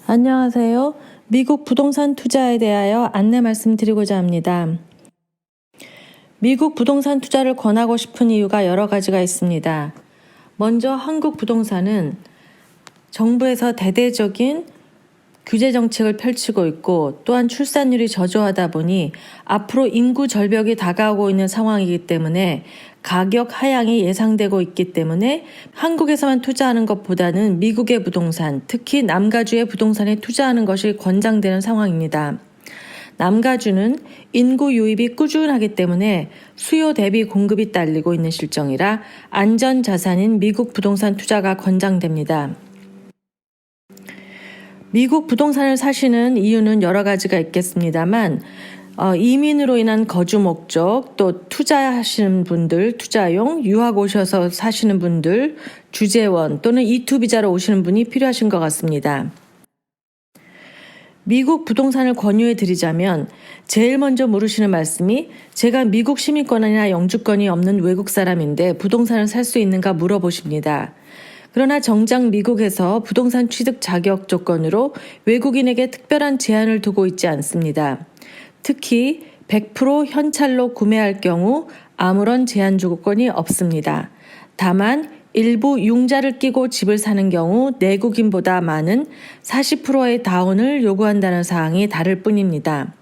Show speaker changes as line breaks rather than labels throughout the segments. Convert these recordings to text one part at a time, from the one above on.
안녕하세요. 미국 부동산 투자에 대하여 안내 말씀드리고자 합니다. 미국 부동산 투자를 권하고 싶은 이유가 여러 가지가 있습니다. 먼저 한국 부동산은 정부에서 대대적인 규제 정책을 펼치고 있고 또한 출산율이 저조하다 보니 앞으로 인구 절벽이 다가오고 있는 상황이기 때문에 가격 하향이 예상되고 있기 때문에 한국에서만 투자하는 것보다는 미국의 부동산, 특히 남가주의 부동산에 투자하는 것이 권장되는 상황입니다. 남가주는 인구 유입이 꾸준하기 때문에 수요 대비 공급이 딸리고 있는 실정이라 안전자산인 미국 부동산 투자가 권장됩니다. 미국 부동산을 사시는 이유는 여러 가지가 있겠습니다만 이민으로 인한 거주 목적, 또 투자하시는 분들, 투자용, 유학 오셔서 사시는 분들, 주재원 또는 E2 비자로 오시는 분이 필요하신 것 같습니다. 미국 부동산을 권유해 드리자면 제일 먼저 물으시는 말씀이 제가 미국 시민권이나 영주권이 없는 외국 사람인데 부동산을 살 수 있는가 물어보십니다. 그러나 정작 미국에서 부동산 취득 자격 조건으로 외국인에게 특별한 제한을 두고 있지 않습니다. 특히 100% 현찰로 구매할 경우 아무런 제한 조건이 없습니다. 다만 일부 융자를 끼고 집을 사는 경우 내국인보다 많은 40%의 다운을 요구한다는 사항이 다를 뿐입니다.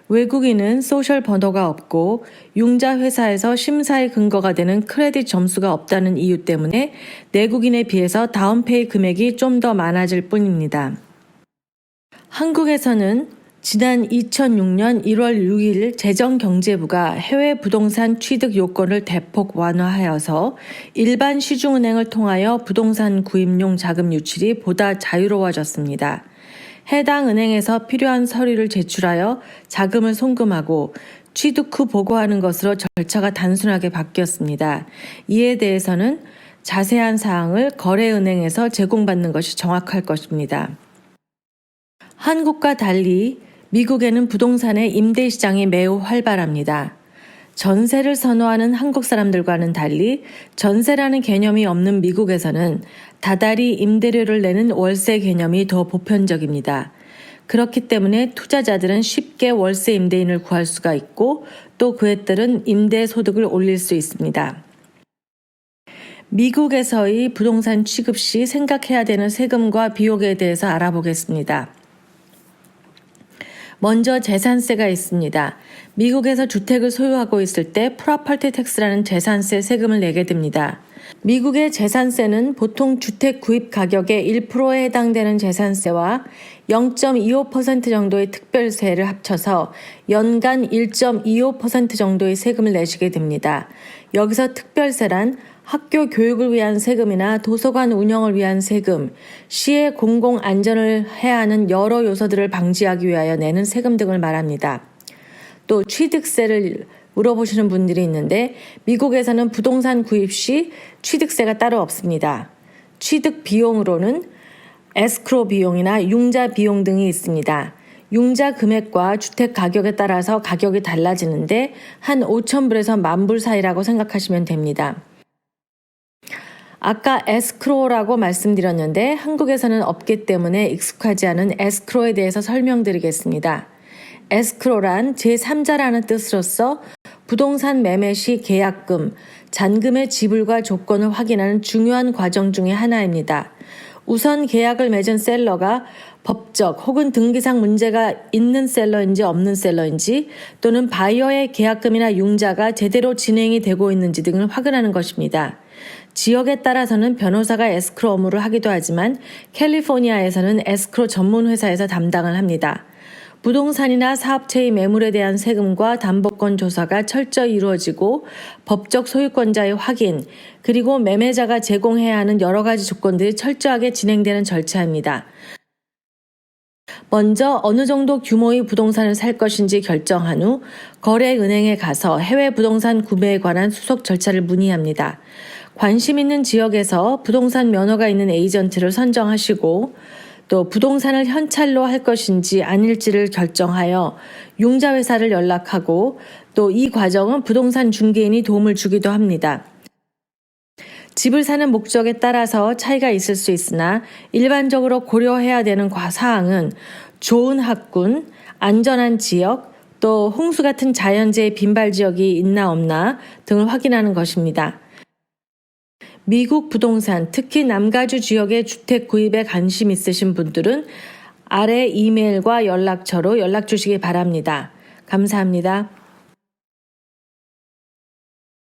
외국인은 소셜 번호가 없고 융자 회사에서 심사의 근거가 되는 크레딧 점수가 없다는 이유 때문에 내국인에 비해서 다운페이 금액이 좀 더 많아질 뿐입니다. 한국에서는 지난 2006년 1월 6일 재정경제부가 해외 부동산 취득 요건을 대폭 완화하여서 일반 시중은행을 통하여 부동산 구입용 자금 유출이 보다 자유로워졌습니다. 해당 은행에서 필요한 서류를 제출하여 자금을 송금하고 취득 후 보고하는 것으로 절차가 단순하게 바뀌었습니다. 이에 대해서는 자세한 사항을 거래은행에서 제공받는 것이 정확할 것입니다. 한국과 달리 미국에는 부동산의 임대 시장이 매우 활발합니다. 전세를 선호하는 한국 사람들과는 달리 전세라는 개념이 없는 미국에서는 다달이 임대료를 내는 월세 개념이 더 보편적입니다. 그렇기 때문에 투자자들은 쉽게 월세 임대인을 구할 수가 있고 또 그에 따른 임대 소득을 올릴 수 있습니다. 미국에서의 부동산 취급 시 생각해야 되는 세금과 비용에 대해서 알아보겠습니다. 먼저 재산세가 있습니다. 미국에서 주택을 소유하고 있을 때 프로퍼티 텍스라는 재산세 세금을 내게 됩니다. 미국의 재산세는 보통 주택 구입 가격의 1%에 해당되는 재산세와 0.25% 정도의 특별세를 합쳐서 연간 1.25% 정도의 세금을 내시게 됩니다. 여기서 특별세란 학교 교육을 위한 세금이나 도서관 운영을 위한 세금, 시의 공공 안전을 해야 하는 여러 요소들을 방지하기 위하여 내는 세금 등을 말합니다. 또 취득세를 물어보시는 분들이 있는데 미국에서는 부동산 구입 시 취득세가 따로 없습니다. 취득 비용으로는 에스크로 비용이나 융자 비용 등이 있습니다. 융자 금액과 주택 가격에 따라서 가격이 달라지는데 한 5,000불에서 10,000불 사이라고 생각하시면 됩니다. 아까 에스크로라고 말씀드렸는데 한국에서는 없기 때문에 익숙하지 않은 에스크로에 대해서 설명드리겠습니다. 에스크로란 제3자라는 뜻으로서 부동산 매매 시 계약금, 잔금의 지불과 조건을 확인하는 중요한 과정 중의 하나입니다. 우선 계약을 맺은 셀러가 법적 혹은 등기상 문제가 있는 셀러인지 없는 셀러인지 또는 바이어의 계약금이나 융자가 제대로 진행이 되고 있는지 등을 확인하는 것입니다. 지역에 따라서는 변호사가 에스크로 업무를 하기도 하지만 캘리포니아에서는 에스크로 전문 회사에서 담당을 합니다. 부동산이나 사업체의 매물에 대한 세금과 담보권 조사가 철저히 이루어지고 법적 소유권자의 확인, 그리고 매매자가 제공해야 하는 여러 가지 조건들이 철저하게 진행되는 절차입니다. 먼저 어느 정도 규모의 부동산을 살 것인지 결정한 후 거래은행에 가서 해외 부동산 구매에 관한 수속 절차를 문의합니다. 관심 있는 지역에서 부동산 면허가 있는 에이전트를 선정하시고 또 부동산을 현찰로 할 것인지 아닐지를 결정하여 융자회사를 연락하고 또 이 과정은 부동산 중개인이 도움을 주기도 합니다. 집을 사는 목적에 따라서 차이가 있을 수 있으나 일반적으로 고려해야 되는 사항은 좋은 학군, 안전한 지역, 또 홍수 같은 자연재해 빈발 지역이 있나 없나 등을 확인하는 것입니다. 미국 부동산, 특히 남가주 지역의 주택 구입에 관심 있으신 분들은 아래 이메일과 연락처로 연락 주시기 바랍니다. 감사합니다.